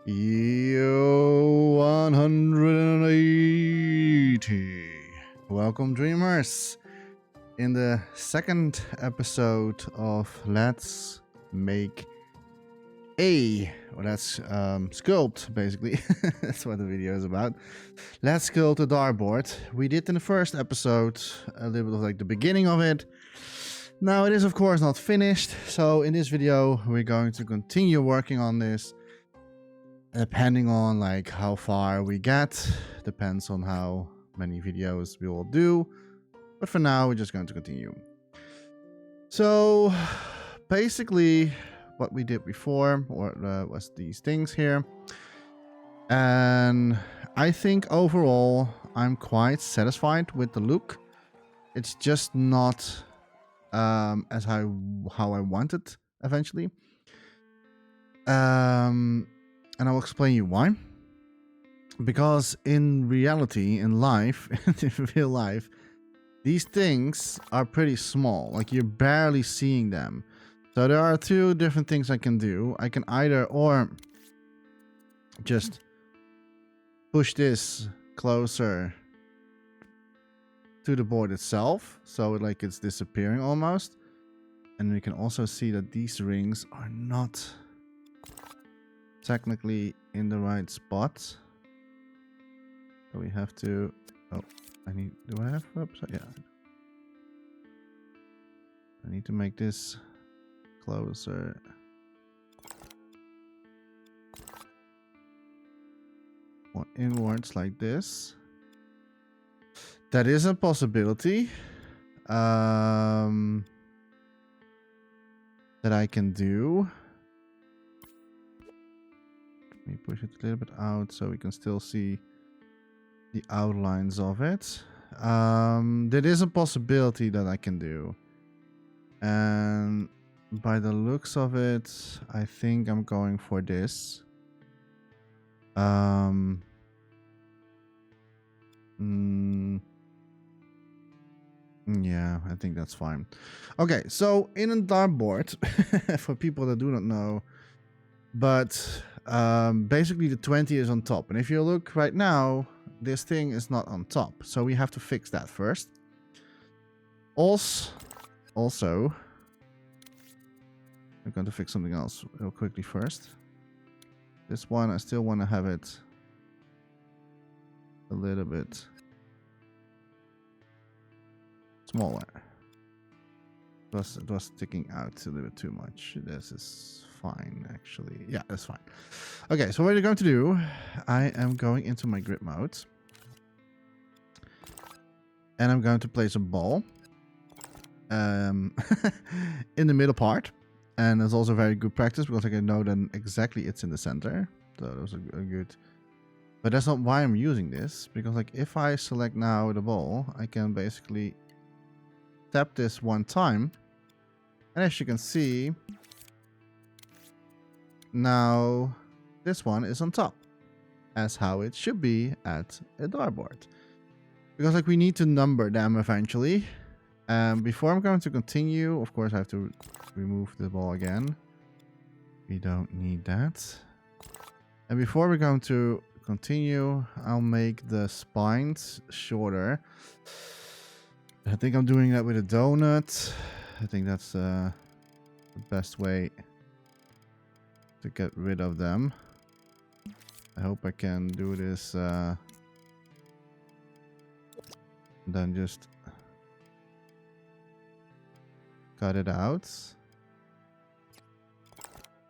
Yo, 180. Welcome, Dreamers. In the second episode of Let's Make that's Sculpt, basically. That's what the video is about. Let's Sculpt a Dartboard. We did in the first episode a little bit of like the beginning of it. Now, it is, of course, not finished. So in this video, we're going to continue working on this. Depending on like how far we get, depends on how many videos we will do. But for now, we're just going to continue. So basically what we did before was these things here. And I think overall, I'm quite satisfied with the look. It's just not as how I want it eventually. And I'll explain you why. Because in reality, in life, in real life, these things are pretty small. Like you're barely seeing them. So there are two different things I can do. I can either or just push this closer to the board itself. So like it's disappearing almost. And we can also see that these rings are not technically in the right spot. So we have to... Oh, do I have upside? Yeah. I need to make this closer. Or inwards like this. That is a possibility. That I can do. Let me push it a little bit out so we can still see the outlines of it. That is a possibility that I can do. And by the looks of it, I think I'm going for this. Yeah, I think that's fine. Okay, so in a dartboard, for people that do not know, but basically the 20 is on top. And if you look right now, this thing is not on top. So we have to fix that first. Also, I'm going to fix something else real quickly first. This one, I still want to have it a little bit smaller. It was sticking out a little bit too much. This is fine, actually. Yeah, that's fine. Okay, so what you're going to do, I am going into my grid mode. And I'm going to place a ball in the middle part. And it's also very good practice because I can know then exactly it's in the center. So that was a good... But that's not why I'm using this. Because like if I select now the ball, I can basically tap this one time. And as you can see, now this one is on top. As how it should be at a dartboard. Because like we need to number them eventually. Before I'm going to continue, of course I have to remove the ball again. We don't need that. And before we're going to continue, I'll make the spines shorter. I think I'm doing that with a donut. I think that's the best way to get rid of them. I hope I can do this then just cut it out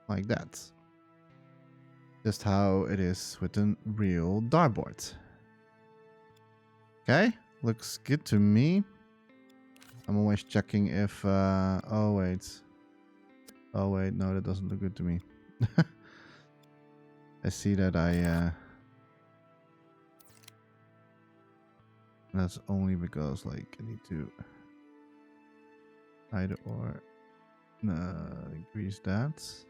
like that. Just how it is with a real dartboard. Okay, looks good to me. I'm always checking if oh wait, no, that doesn't look good to me. I see that that's only because like I need to either or increase that. See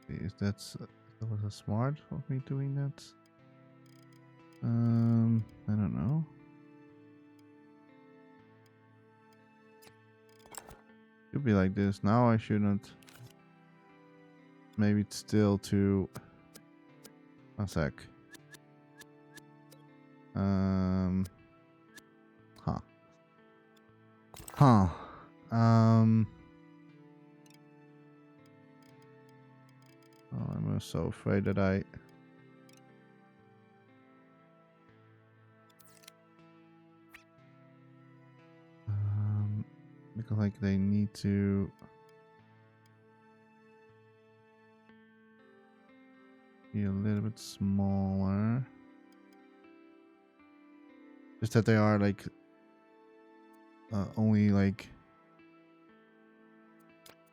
if that was a smart of me doing that. I don't know. Should be like this. Now I shouldn't maybe it's still too... One sec. Huh. Huh. Oh, I'm so afraid that I... because like they need to... be a little bit smaller. Just that they are like only like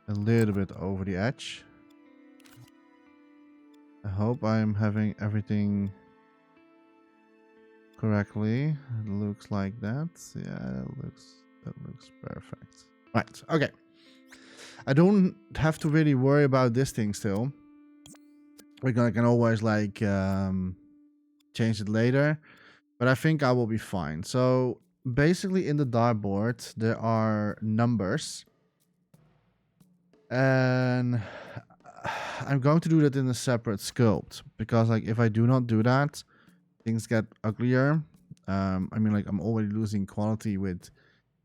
a little bit over the edge. I hope I'm having everything correctly. It looks like that. Yeah, that looks perfect. Right, okay. I don't have to really worry about this thing still. I can always like change it later, but I think I will be fine. So basically in the dartboard there are numbers, and I'm going to do that in a separate sculpt, because like if I do not do that, things get uglier. I mean, like I'm already losing quality with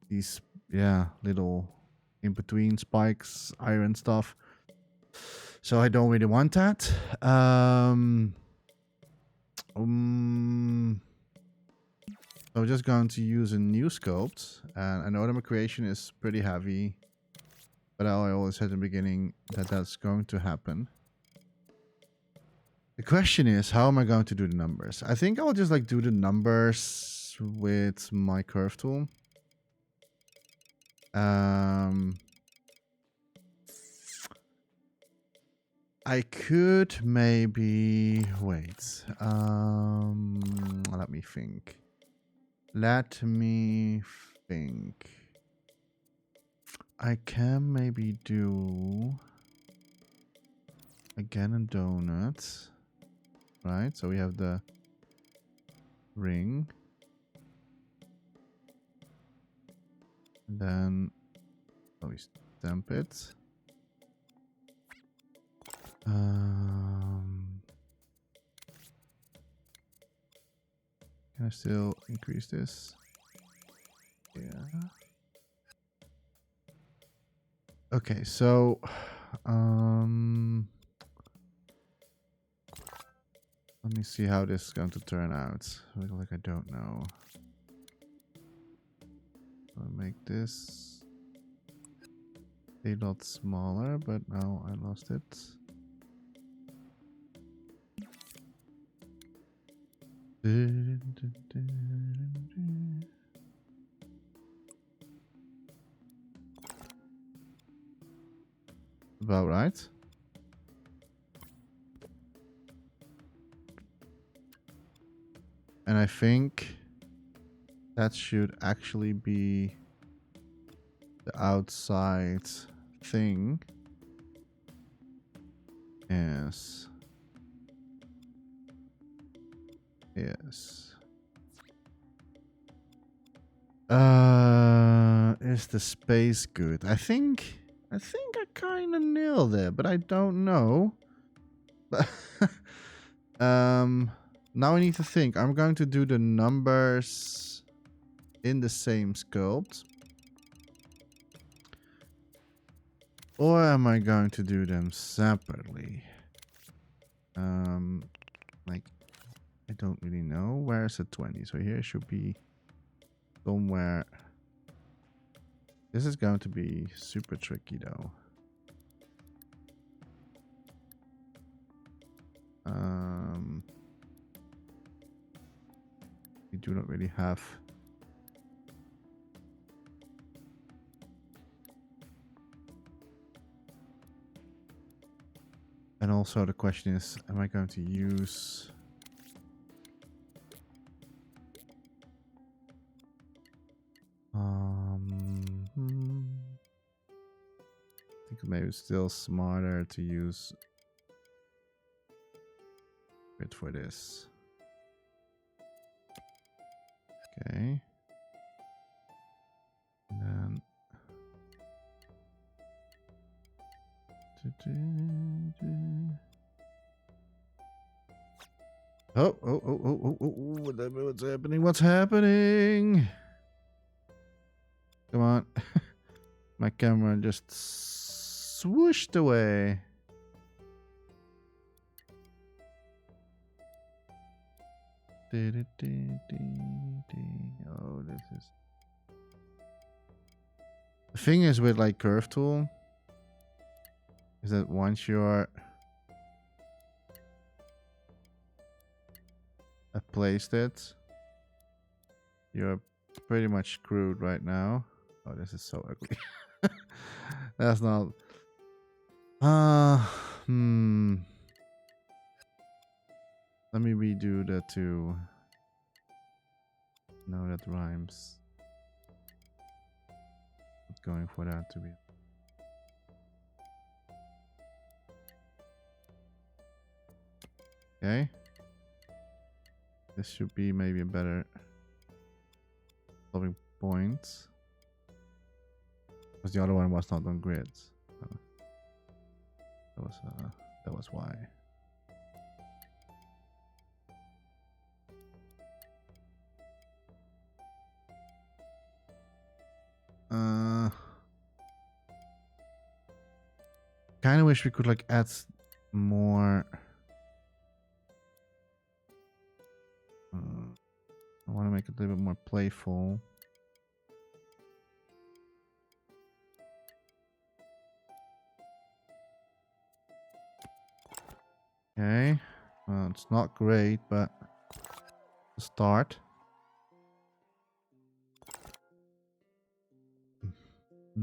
these little in between spikes, iron stuff. So I don't really want that. So I'm just going to use a new sculpt, and I know that my creation is pretty heavy, but I always said in the beginning that that's going to happen. The question is, how am I going to do the numbers? I think I'll just like do the numbers with my curve tool. I could maybe wait. Let me think. I can maybe do again a donut. Right, so we have the ring. And then we stamp it. Can I still increase this? Yeah. Okay, so let me see how this is going to turn out. Like I don't know. I'll make this a lot smaller, but now I lost it. About right. And I think that should actually be the outside thing. Yes. Yes. Is the space good? I think I kind of nailed it, but I don't know. But now I need to think. I'm going to do the numbers in the same sculpt, or am I going to do them separately? Like I don't really know. Where's the 20? So here it should be somewhere. This is going to be super tricky though. We do not really have and also the question is, am I going to use I think maybe it's still smarter to use it for this. Okay. And then What's happening? What's happening? Come on. My camera just swooshed away. Oh, this is... The thing is with like curve tool is that once you're placed it, you're pretty much screwed right now. Oh, this is so ugly. That's not... Let me redo the two. No, that rhymes. Not going for that to be... Okay. This should be maybe a better stopping point. Because the other one was not on grid. That was why. Kind of wish we could like add more. I want to make it a little bit more playful. Okay, well, it's not great, but a start. I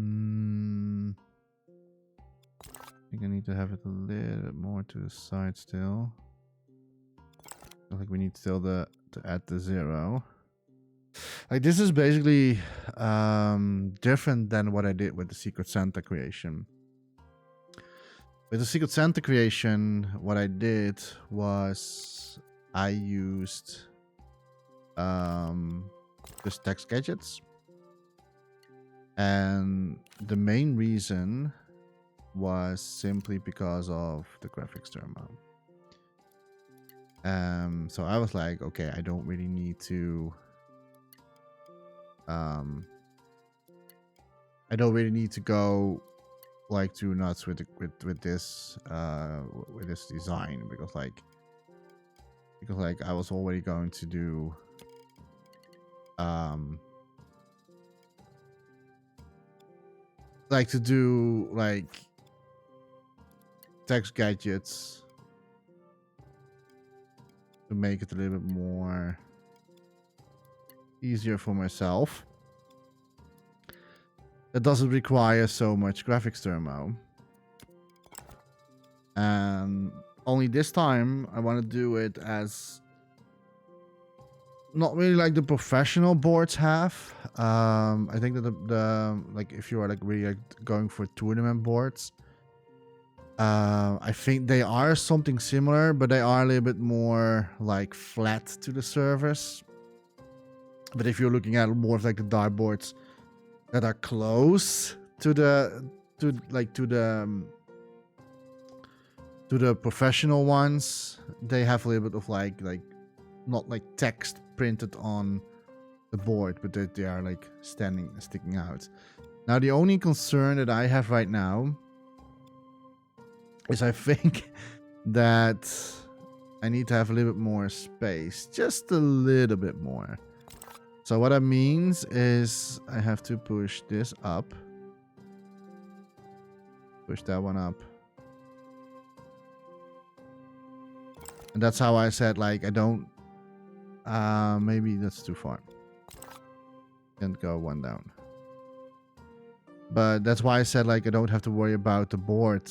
think I need to have it a little bit more to the side still. I think we need still to add the 0. Like this is basically different than what I did with the Secret Santa creation. With the Secret Santa creation, what I did was I used just text gadgets. And the main reason was simply because of the graphics turbo. So I was like, okay, I don't really need to go like too nuts with this design because I was already going to do like text gadgets to make it a little bit more easier for myself. That doesn't require so much graphics turbo. And only this time I want to do it as not really like the professional boards have. I think that the like if you are like really going for tournament boards, I think they are something similar, but they are a little bit more like flat to the surface. But if you're looking at more of like the dartboards that are close to the professional ones, they have a little bit of like not like text printed on the board, but they are like sticking out. Now the only concern that I have right now is I think that I need to have a little bit more space, just a little bit more. So what that means is I have to push this up, push that one up. And that's how I said, like, I don't, maybe that's too far. Can't go one down. But that's why I said, like, I don't have to worry about the board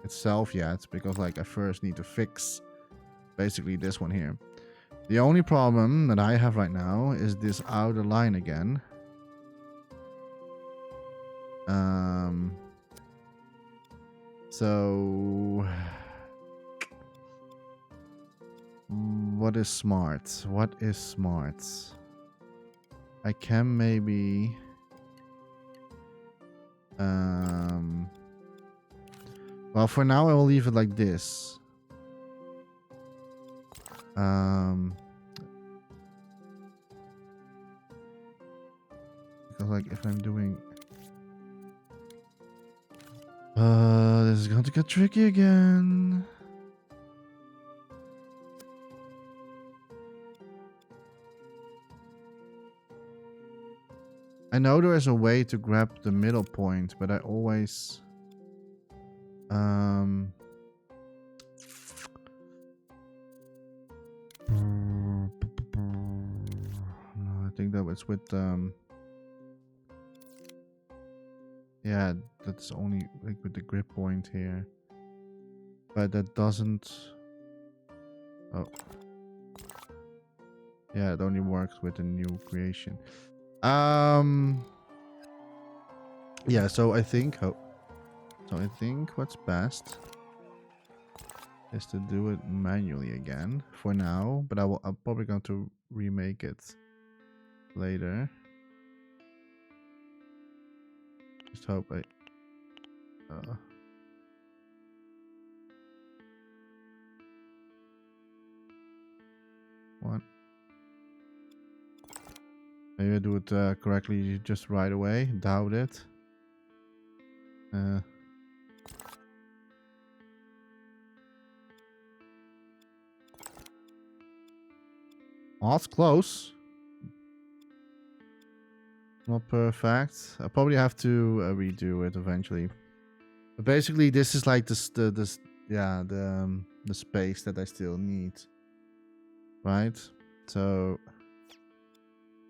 itself yet, because, like, I first need to fix basically this one here. The only problem that I have right now is this outer line again. So what is smart? What is smart? I can maybe Well, for now I will leave it like this. Because like if I'm doing this is going to get tricky again. I know there is a way to grab the middle point, but I always no, I think that was with yeah, that's only like with the grip point here. But that doesn't. Oh. Yeah, it only works with a new creation. Yeah, so I think what's best is to do it manually again for now, but I'm probably going to remake it later. Just hope I one. Maybe I do it correctly just right away. Doubt it. Oh, it's close. Not perfect. I'll probably have to redo it eventually. But basically, this is like the space that I still need, right? So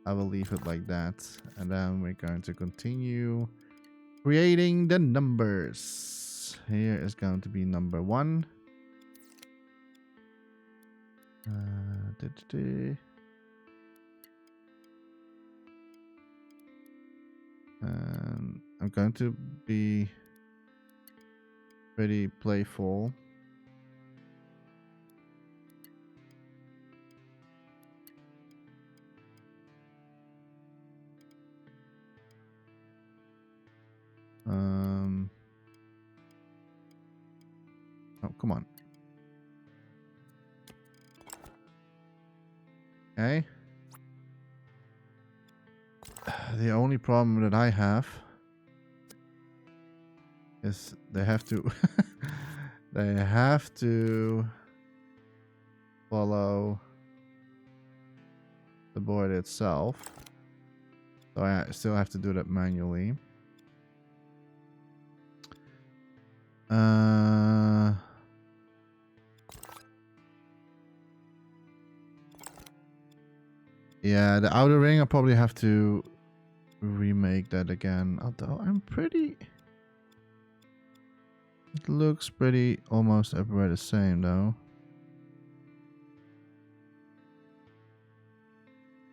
I will leave it like that, and then we're going to continue creating the numbers. Here is going to be number 1. And I'm going to be pretty playful. Oh, come on. Okay. The only problem that I have is they have to they have to follow the board itself. So I still have to do that manually. Yeah, the outer ring, I'll probably have to remake that again. Although I'm pretty... It looks pretty almost everywhere the same, though.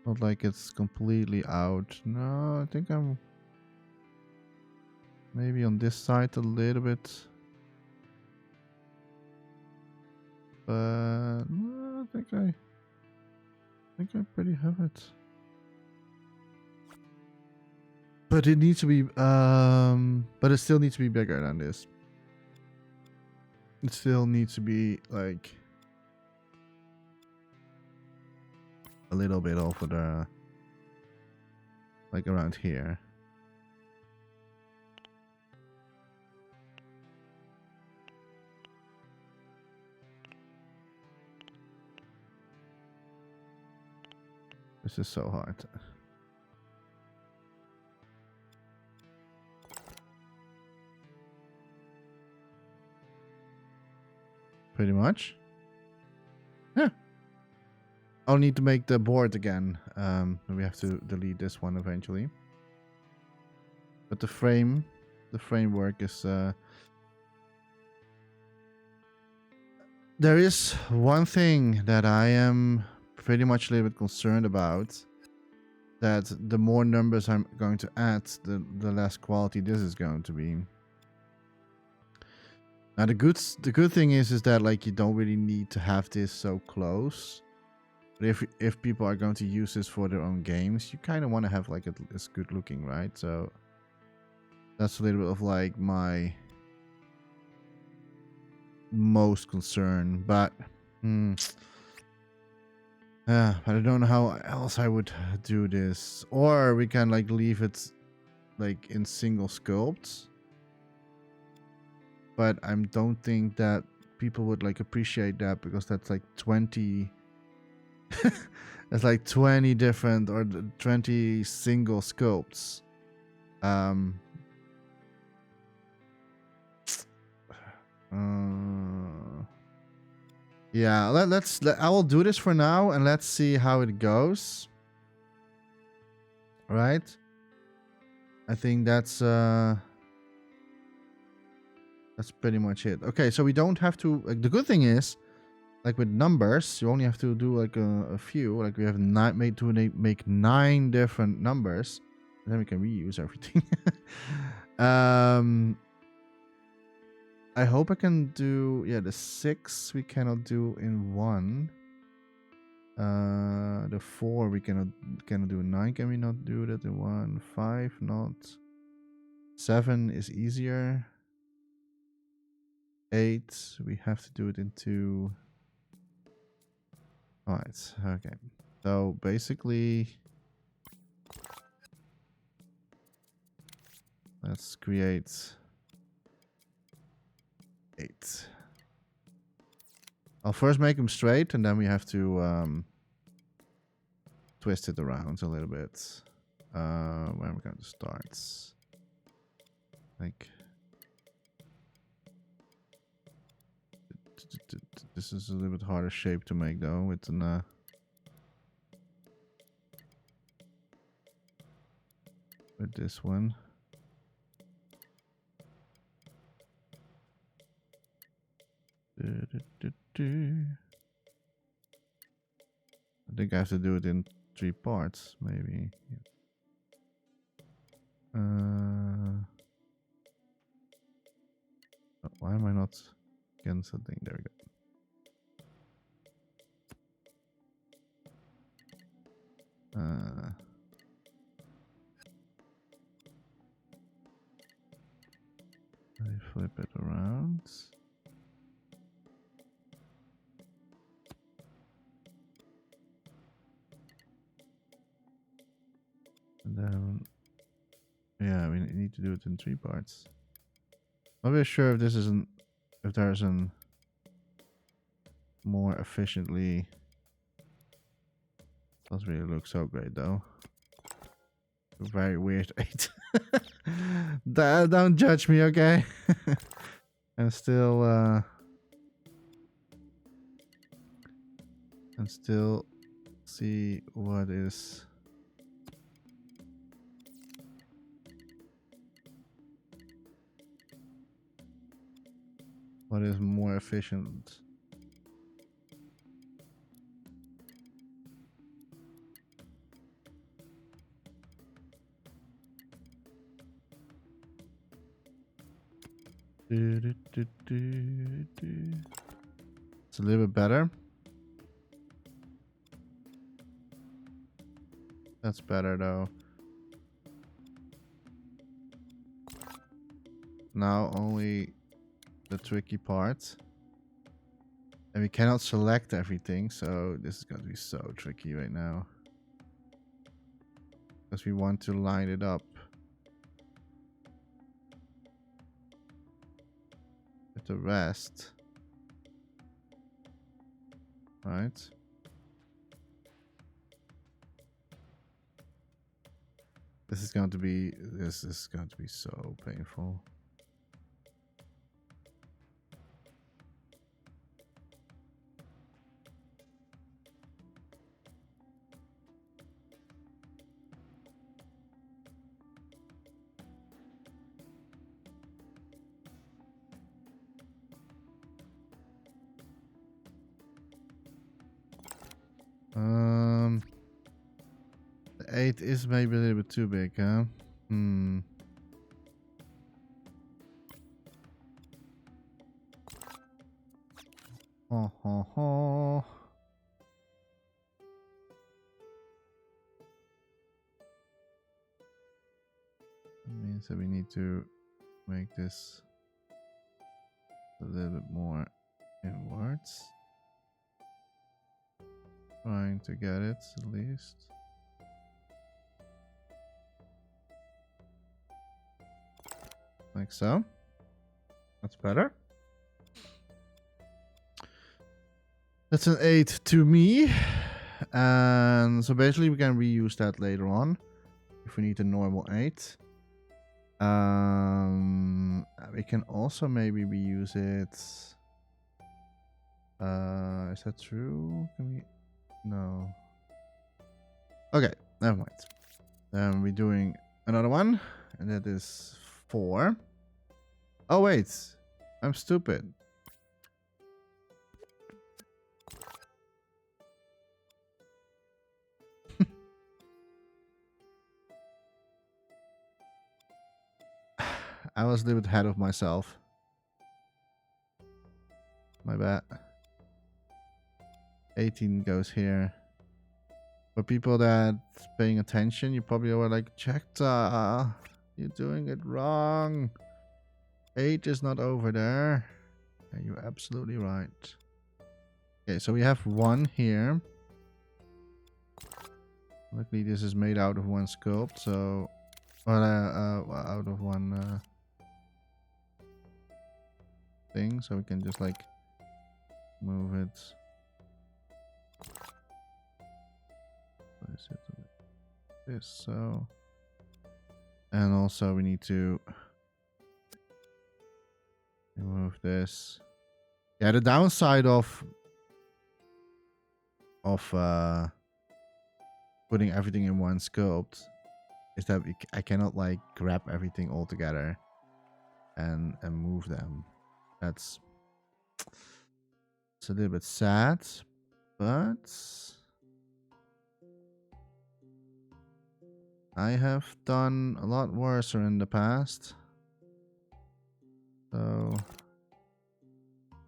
Not like it's completely out. No, I think I'm... Maybe on this side a little bit. But... No, I think I pretty have it. But it needs to be, but it still needs to be bigger than this. It still needs to be like a little bit over the, like around here. This is so hard. Pretty much. Yeah. I'll need to make the board again. We have to delete this one eventually. But the framework is... There is one thing that I am pretty much a little bit concerned about. That the more numbers I'm going to add, the less quality this is going to be. Now the good thing is that like you don't really need to have this so close. But if people are going to use this for their own games, you kind of want to have like it's good looking, right? So that's a little bit of like my most concern, but but I don't know how else I would do this. Or we can like leave it like in single sculpts, but I don't think that people would like appreciate that, because that's like 20 it's like 20 different or 20 single sculpts. Yeah, I will do this for now and let's see how it goes. Right? I think that's pretty much it. Okay, so we don't have to, like, the good thing is, like with numbers, you only have to do like a few. Like we have make 9 different numbers, and then we can reuse everything. I hope I can do, yeah, the 6 we cannot do in one. The 4 we cannot do. 9 can we not do that in one? 5 not. 7 is easier. 8 we have to do it in 2. All right, okay. So basically, let's create 8. I'll first make them straight, and then we have to twist it around a little bit. Where am I going to start? Like, this is a little bit harder shape to make though. With an with this one. I think I have to do it in 3 parts, maybe. Why am I not getting something? There we go. I flip it around. And then, yeah, we need to do it in 3 parts. Not really sure if this isn't, if there's an more efficiently. Doesn't really look so great though. Very weird 8. Don't judge me, okay? I'm still and still see what is more efficient. It's a little bit better. That's better though. Now only the tricky part. And we cannot select everything, so this is going to be so tricky right now. Because we want to line it up with the rest. Right? This is going to be so painful. The 8 is maybe a little bit too big, huh? That means that we need to make this a little bit more inwards. Trying to get it at least. Like so. That's better. That's an 8 to me. And so basically we can reuse that later on if we need a normal 8. We can also maybe reuse it. Is that true? Can we? No. Okay, never mind. Then we're doing another one, and that is 4. Oh wait, I'm stupid. I was a little bit ahead of myself. My bad. 18 goes here. For people that paying attention, you probably are like, Jekta, you're doing it wrong. 8 is not over there. Yeah, you're absolutely right. Okay, so we have 1 here. Luckily, this is made out of 1 sculpt, so... Well, out of 1 thing, so we can just like move it. Place it like this, so. And also we need to remove this. Yeah, the downside of putting everything in 1 sculpt is that I cannot like grab everything all together and move them. It's a little bit sad, but I have done a lot worse in the past, so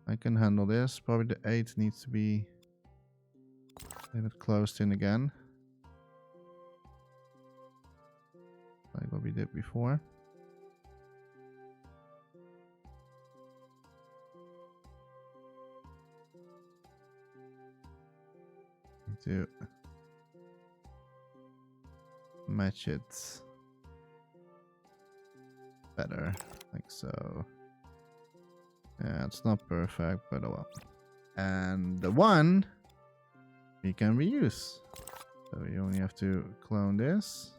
I can handle this. Probably the 8 needs to be a little bit closed in again, like what we did before. To match it better, like so. Yeah, it's not perfect, but oh well. And the 1 we can reuse, so we only have to clone this,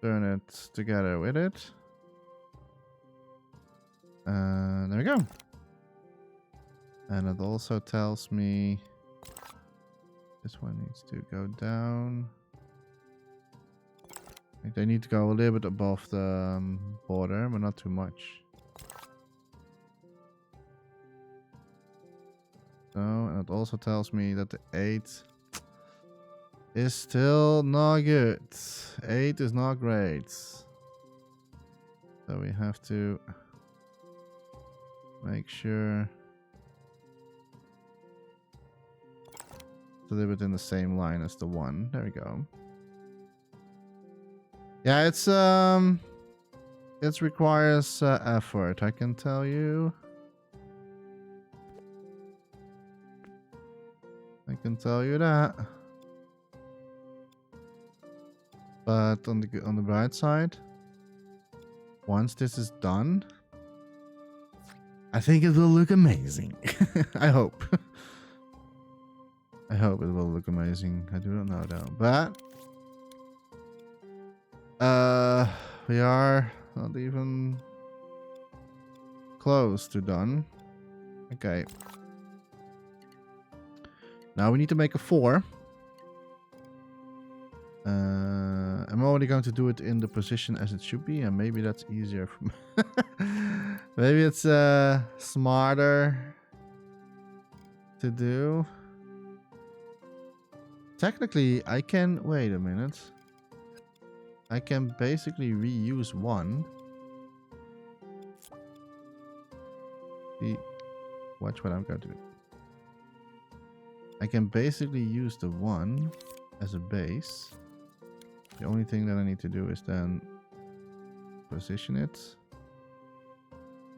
turn it together with it, and there we go. And it also tells me this one needs to go down. I think they need to go a little bit above the border, but not too much. So, and it also tells me that the 8 is still not good. 8 is not great. So we have to make sure a little bit in the same line as the 1. There we go. Yeah, it requires effort, I can tell you. I can tell you that. But on the bright side, once this is done, I think it will look amazing. I hope. I hope it will look amazing. I do not know though. But we are not even close to done. Okay. Now we need to make a 4. I'm already going to do it in the position as it should be, and maybe that's easier for me. Maybe it's smarter to do. Technically, I can... Wait a minute. I can basically reuse 1. See, watch what I'm going to do. I can basically use the 1 as a base. The only thing that I need to do is then position it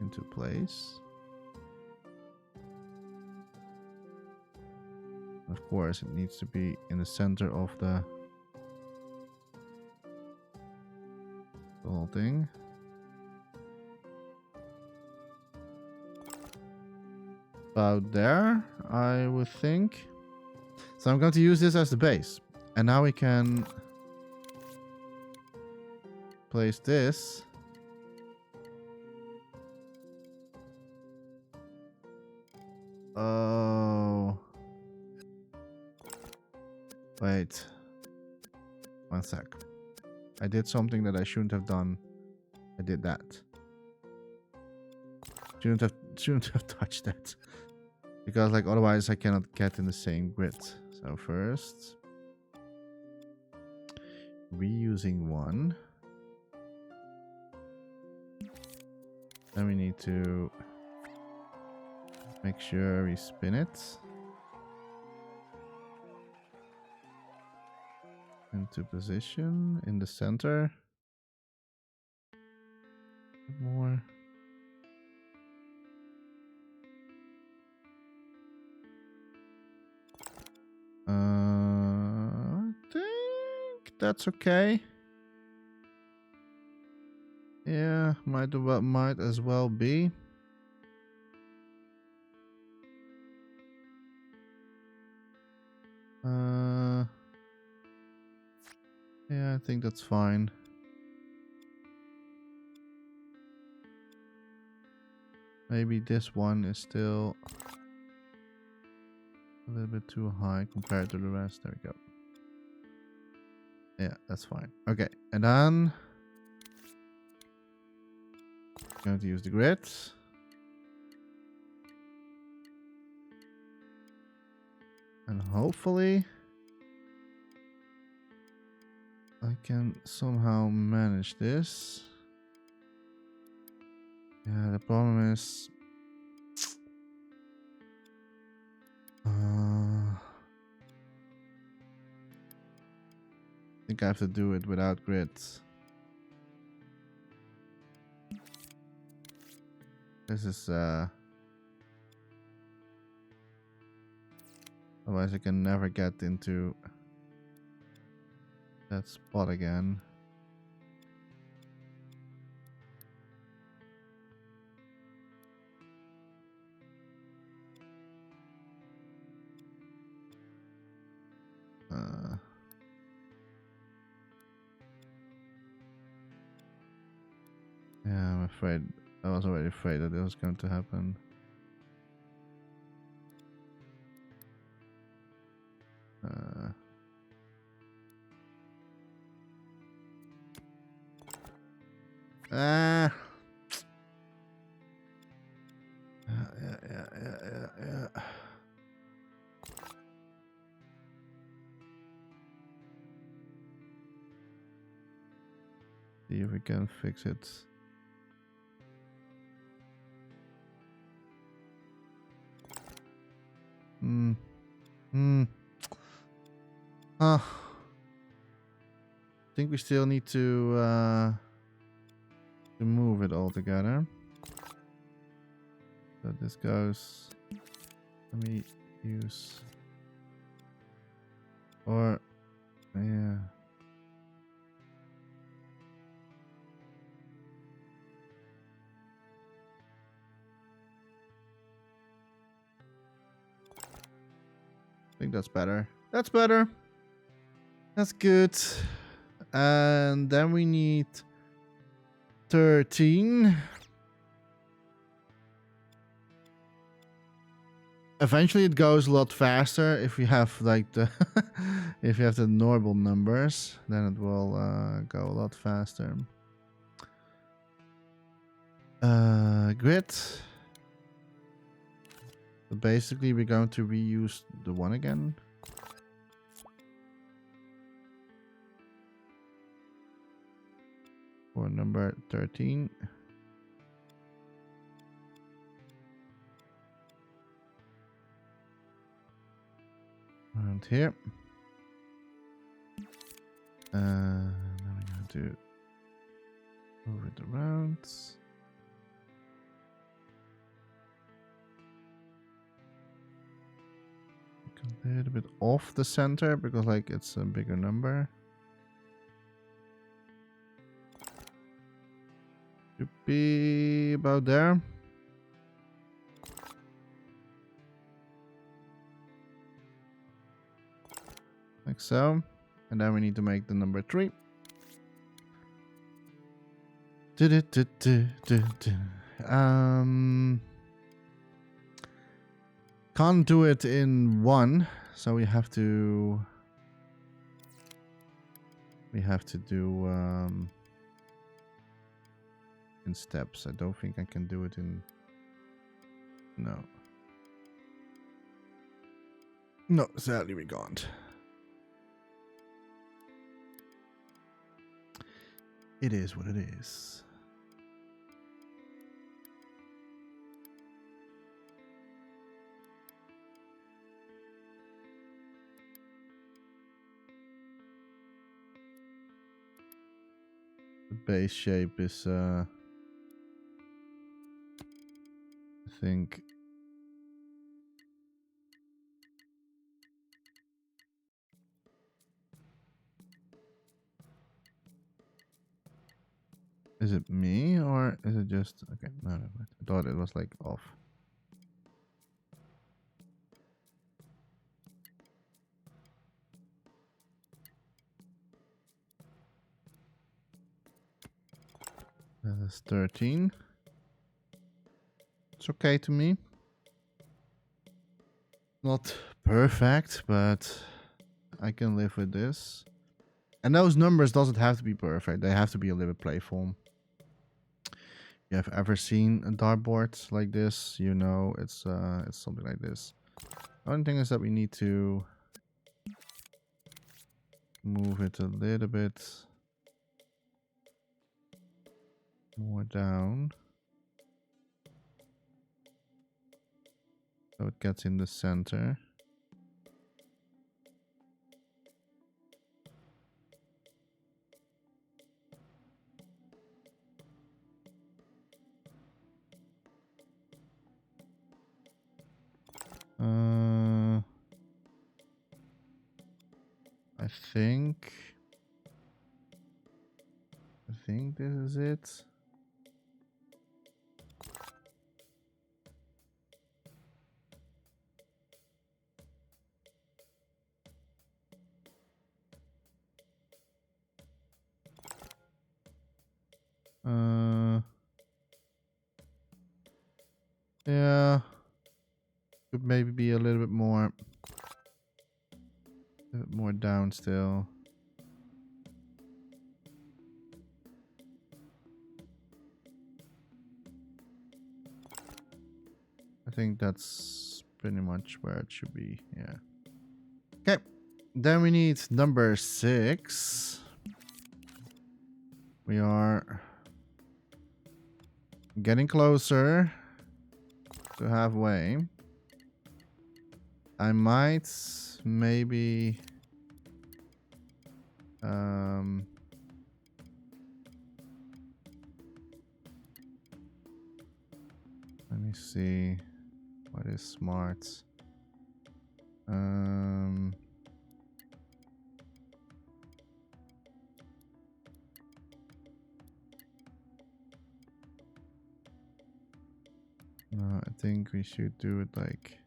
into place. Of course, it needs to be in the center of the whole thing. About there, I would think. So I'm going to use this as the base. And now we can place this. Oh. Wait. One sec. I did something that I shouldn't have done. I did that. Shouldn't have touched that. Because like otherwise I cannot get in the same grid. So first, reusing one. Then we need to make sure we spin it into position in the center. More. I think that's okay. Yeah, might as well be. Yeah, I think that's fine. Maybe this one is still a little bit too high compared to the rest. There we go. Yeah, that's fine. Okay, and then I'm going to use the grid. And hopefully I can somehow manage this. Yeah, the problem is I think I have to do it without grids. This is otherwise I can never get into that spot again. Yeah, I'm afraid. I was already afraid that it was going to happen. Yeah. See if we can fix it. I think we still need to move it all together. So this goes. Let me use. Or yeah. I think that's better. That's better. That's good. And then we need 13. Eventually it goes a lot faster if we have like the if you have the normal numbers, then it will go a lot faster. Grid. So basically we're going to reuse the one again. For number 13. Around here. Now we're going to move it around. a little bit off the center because like it's a bigger number. Should be about there. Like so. And then we need to make the number 3. Can't do it in one, so we have to do in steps. I don't think I can do it in no, sadly we can't. It is what it is. The base shape is I think is it me or is it just okay? No, I thought it was like off. That's 13. It's okay to me. Not perfect, but I can live with this. And those numbers doesn't have to be perfect. They have to be a little bit playful. You have ever seen a dartboard like this? You know it's something like this. The only thing is that we need to move it a little bit more down. So it gets in the center. I think this is it. Yeah. Could maybe be a little bit more down still. I think that's pretty much where it should be. Yeah. Okay. Then we need number 6. We are getting closer to halfway. I might maybe let me see what is smart. No, I think we should do it like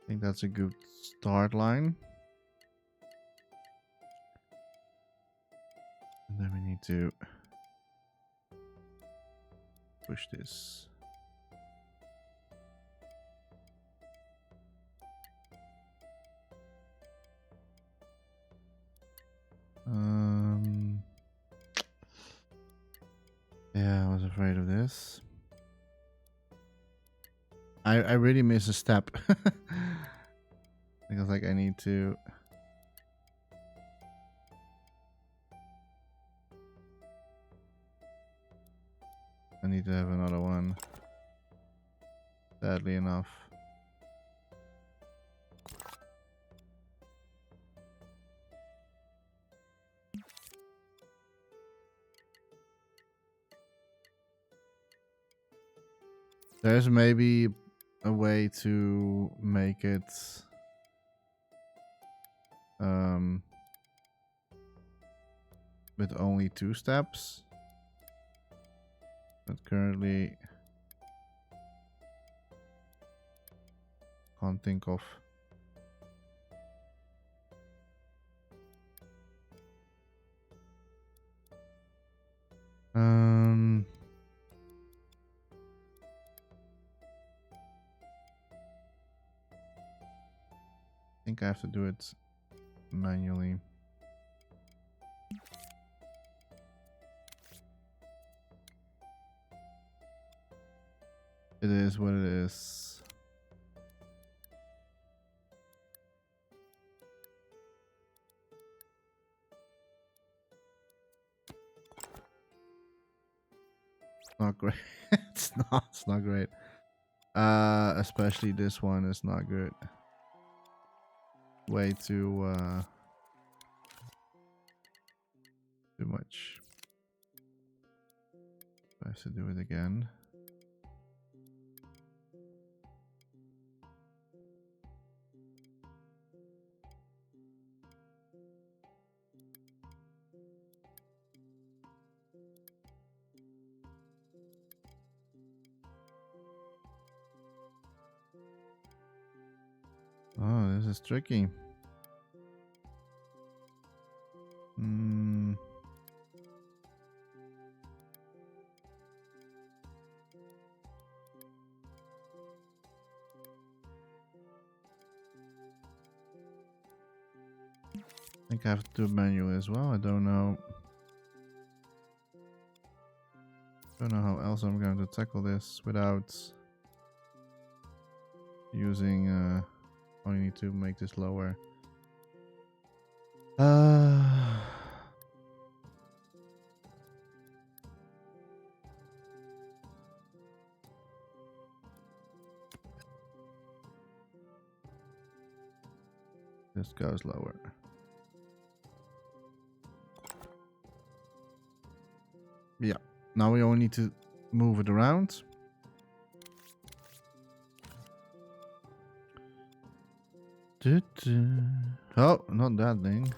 I think that's a good start line. need to push this. Yeah, I was afraid of this. I really miss a step. Because like I need to have another one. Sadly enough. There's maybe a way to make it with only 2 steps. But currently can't think of. I think I have to do it manually. It is what it is. Not great. It's not great. Especially this one is not good. Way too much. I have to do it again. Oh, this is tricky. I think I have to do it manually as well. I don't know. Don't know how else I'm going to tackle this without using. Only need to make this lower. This goes lower. Yeah. Now we only need to move it around. Oh, not that thing.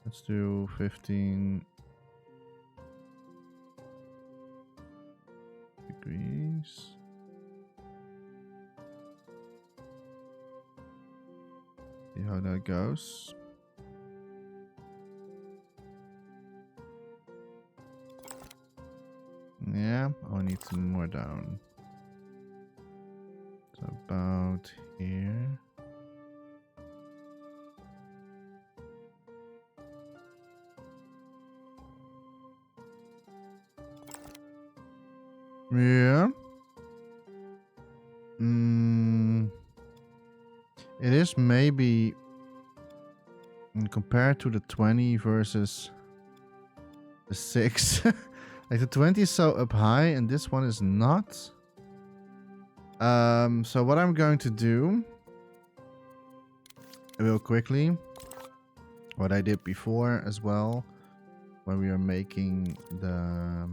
Let's do 15 degrees. See how that goes. Yeah, I need some more down. So about here. Yeah. It is maybe compared to the 20 versus the 6. Like the 20 is so up high and this one is not. So what I'm going to do real quickly, what I did before as well, when we are making the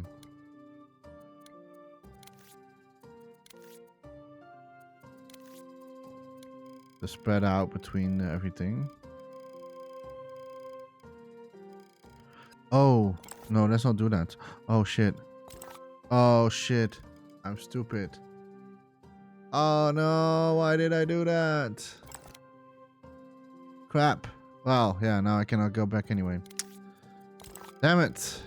spread out between everything. Oh, no, let's not do that. Oh, shit. Oh, shit. I'm stupid. Oh, no. Why did I do that? Crap. Well, yeah, now I cannot go back anyway. Damn it.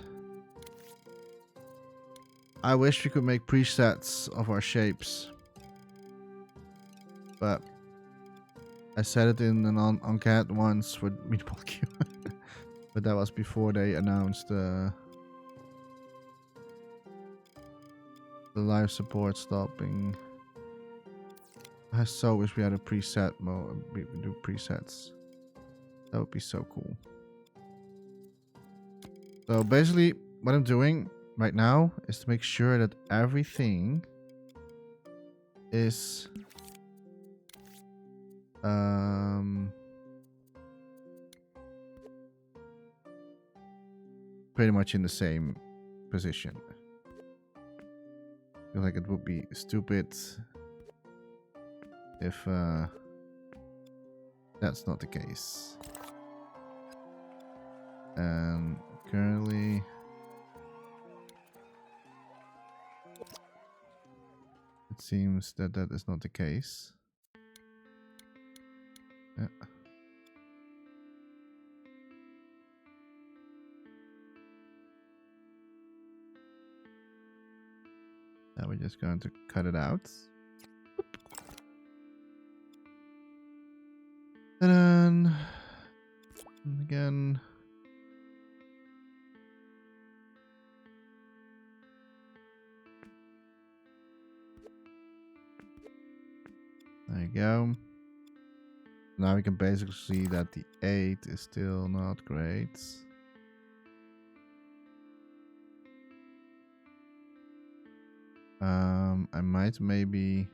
I wish we could make presets of our shapes. But I said it in an on-cat once with Meatball Q. But that was before they announced the live support stopping. I so wish we had a preset mode. We do presets. That would be so cool. So basically, what I'm doing right now is to make sure that everything is pretty much in the same position. I feel like it would be stupid if that's not the case. And currently it seems that that is not the case. Yeah. Now we're just going to cut it out. And then again. There you go. Now we can basically see that the 8 is still not great. I might maybe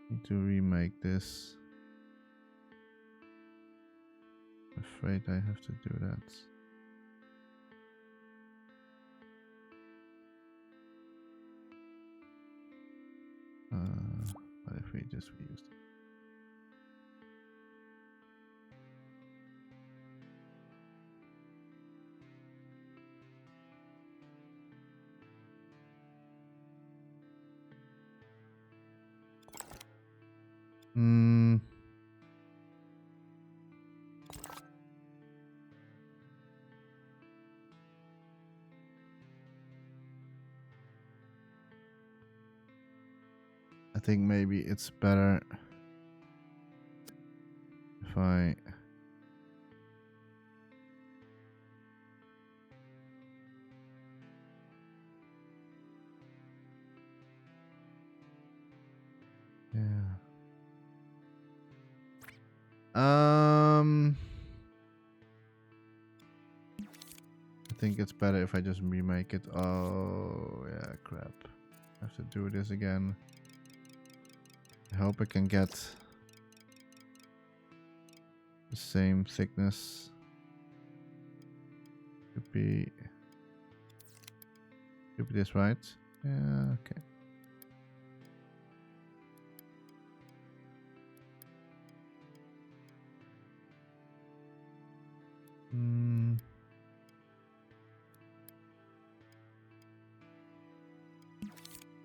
need to remake this. I'm afraid I have to do that. What if we just reused it? I think maybe it's better if I I think it's better if I just remake it. Oh yeah, crap. I have to do this again. I hope I can get the same thickness. Should be this, right? Yeah, okay.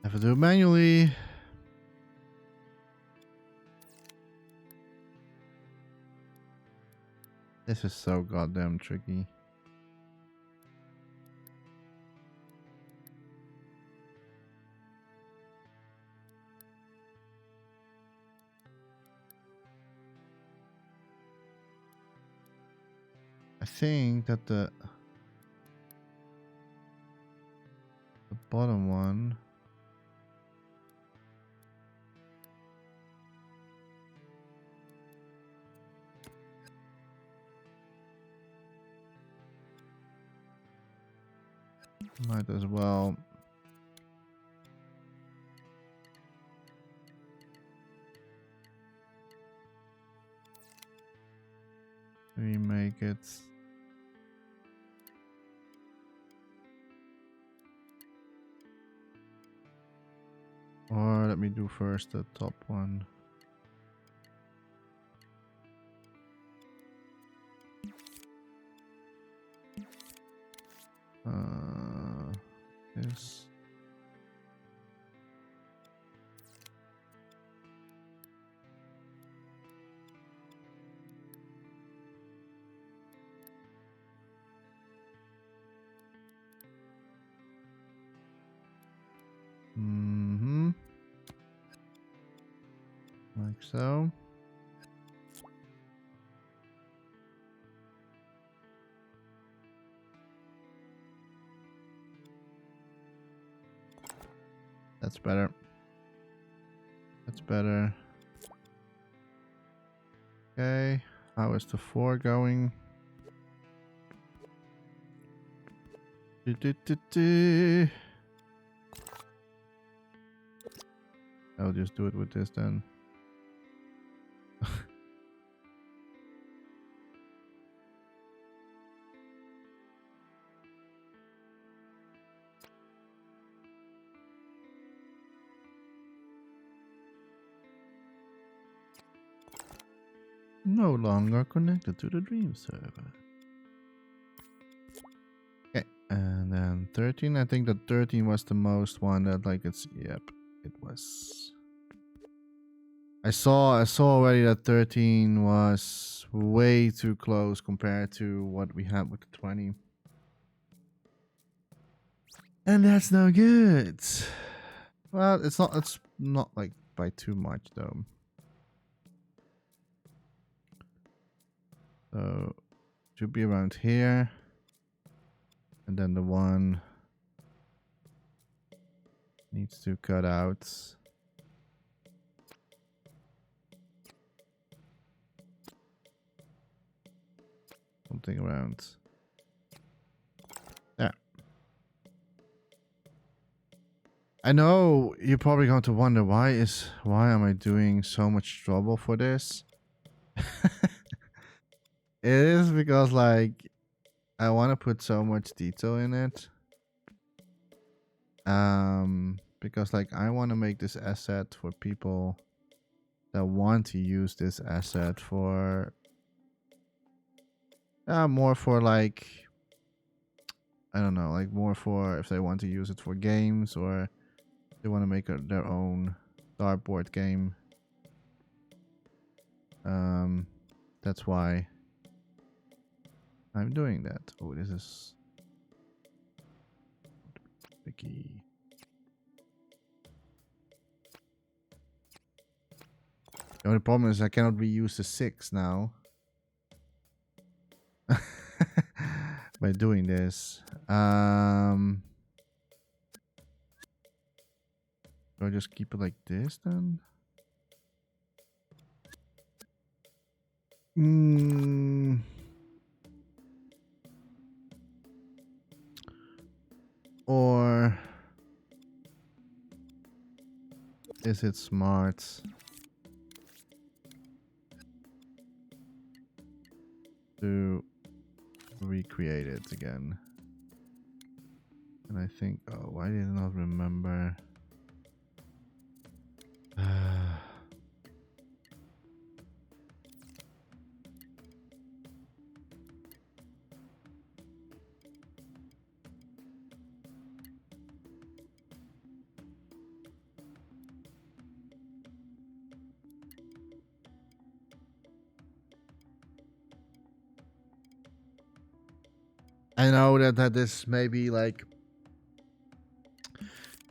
Have to do it manually. This is so goddamn tricky. I think that the bottom one might as well remake it. Or let me do first the top one. This. Like so. That's better. That's better. Okay. How is the 4 going? I'll just do it with this then. No longer connected to the Dream server. Okay, and then 13. I think that 13 was the most one that like it's. Yep, it was. I saw already that 13 was way too close compared to what we had with the 20. And that's no good. Well, it's not like by too much though. So should be around here. And then the one needs to cut out. Something around there. I know you're probably going to wonder why am I doing so much trouble for this? It is because like I want to put so much detail in it. Because like I want to make this asset for people that want to use this asset for more for like I don't know, like more for if they want to use it for games or they want to make their own dartboard game. That's why I'm doing that. Oh, this is tricky. The only problem is I cannot reuse the 6 now. By doing this. Do I just keep it like this then? Or is it smart to recreate it again? And I think, oh, I did not remember. I know that this may be like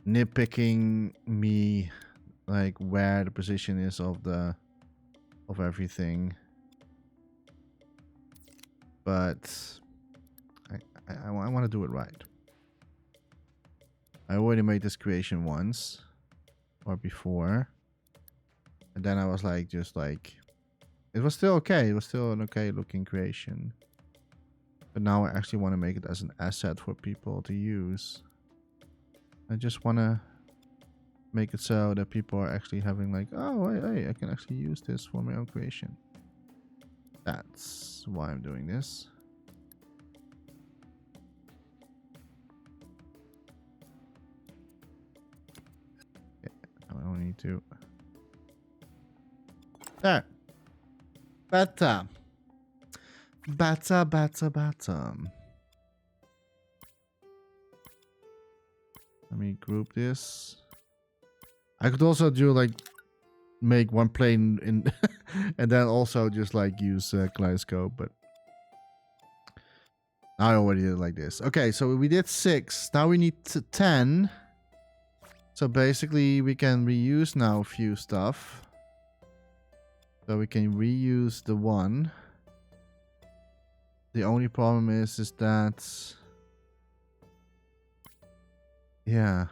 nitpicking me, like where the position is of everything, but I want to do it right. I already made this creation once or before, and then I was like, just like, it was still okay. It was still an okay looking creation. But now I actually want to make it as an asset for people to use. I just want to make it so that people are actually having like, oh, hey, I can actually use this for my own creation. That's why I'm doing this. Okay, I don't need to. There. Better. Better. Let me group this. I could also do like make one plane in and then also just like use kaleidoscope, but I already did it like this. Okay, so we did 6. Now we need 10. So basically we can reuse now a few stuff. So we can reuse the one. The only problem is that, yeah,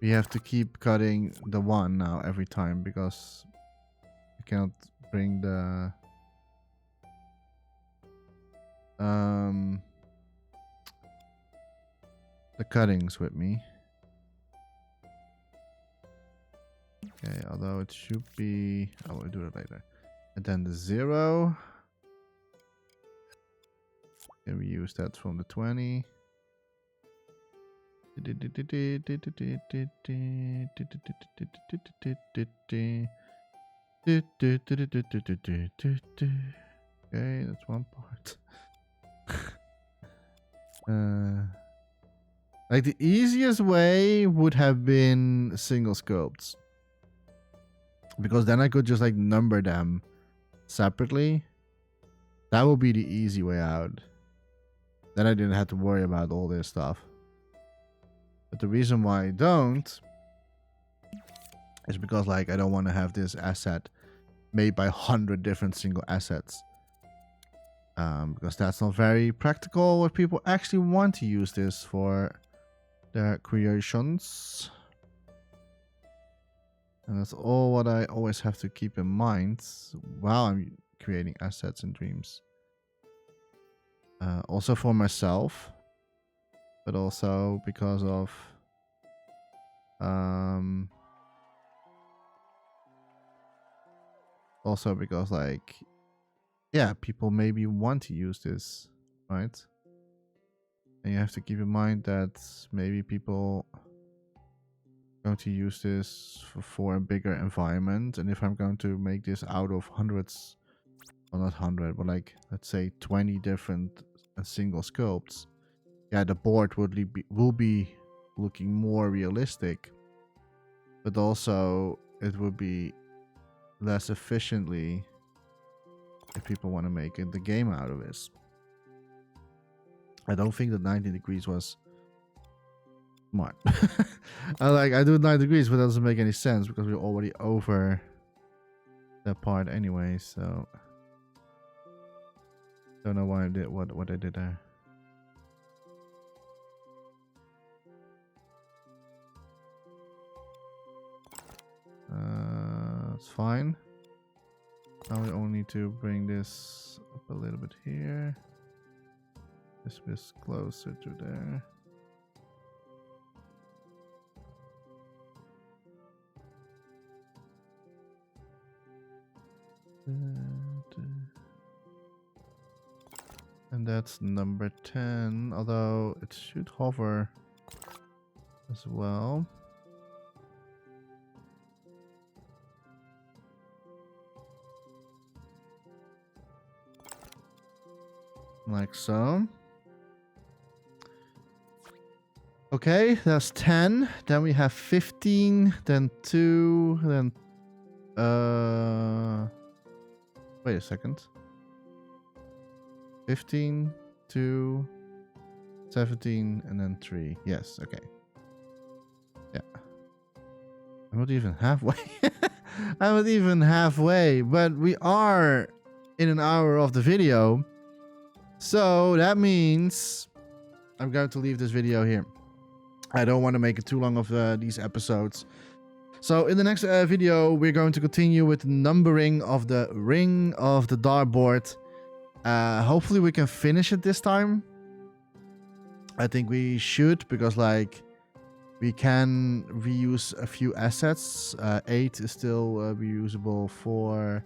we have to keep cutting the one now every time because I cannot bring the cuttings with me. Okay, although it should be, oh, we'll do it later. And then the 0. Can we use that from the 20? Okay, that's one part. Like the easiest way would have been single sculpts, because then I could just like number them separately. That would be the easy way out. Then I didn't have to worry about all this stuff. But the reason why I don't is because like I don't want to have this asset made by 100 different single assets. Because that's not very practical if people actually want to use this for their creations. And that's all what I always have to keep in mind while I'm creating assets in Dreams. Also for myself, but also because of also because like, yeah, people maybe want to use this, right? And you have to keep in mind that maybe people are going to use this for a bigger environment. And if I'm going to make this out of hundreds, well, not 100, but like, let's say 20 different single sculpts, yeah, the board will be looking more realistic, but also it would be less efficiently if people want to make the game out of this. I don't think that 90 degrees was smart. I do 90 degrees, but that doesn't make any sense because we're already over that part anyway. So don't know why I did what I did there. It's fine. Now we only need to bring this up a little bit here. This bit closer to there. And that's number 10, although it should hover as well. Like so. Okay, that's 10. Then we have 15, then 2, then wait a second. 15, 2, 17, and then 3. Yes, okay. Yeah. I'm not even halfway. I'm not even halfway, but we are in an hour of the video. So that means I'm going to leave this video here. I don't want to make it too long of these episodes. So in the next video, we're going to continue with numbering of the ring of the dartboard. Hopefully we can finish it this time. I think we should, because like we can reuse a few assets. 8 is still reusable. 4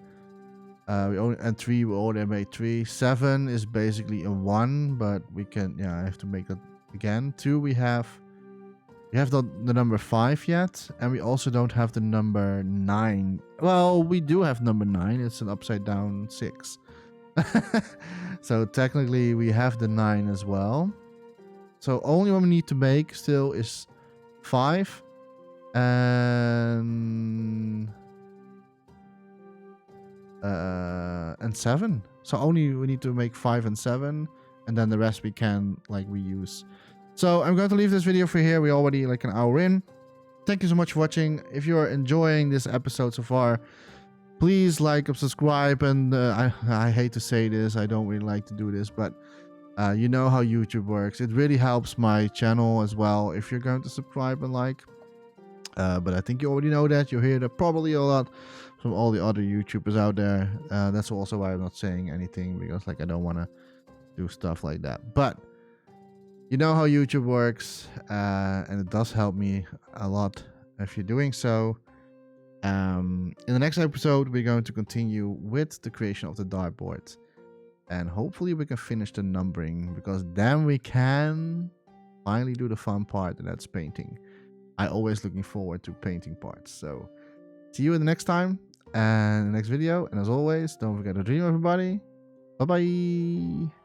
and 3 we already made 3. 7 is basically a 1, but we can, yeah, I have to make that again. 2 we have the number 5 yet, and we also don't have the number 9. Well, we do have number 9. It's an upside down 6. So technically we have the 9 as well. So only one we need to make still is 5 and 7. So only we need to make 5 and 7, and then the rest we can like reuse. So I'm going to leave this video for here. We're already like an hour in. Thank you so much for watching. If you are enjoying this episode so far, please like and subscribe. And I hate to say this, I don't really like to do this, but you know how YouTube works. It really helps my channel as well if you're going to subscribe and like. But I think you already know that. You hear that probably a lot from all the other YouTubers out there. That's also why I'm not saying anything, because like I don't want to do stuff like that. But you know how YouTube works, and it does help me a lot if you're doing so. In the next episode, we're going to continue with the creation of the dartboard. And hopefully we can finish the numbering, because then we can finally do the fun part, and that's painting. I always looking forward to painting parts. So see you in the next time and the next video. And as always, don't forget to dream, everybody. Bye bye.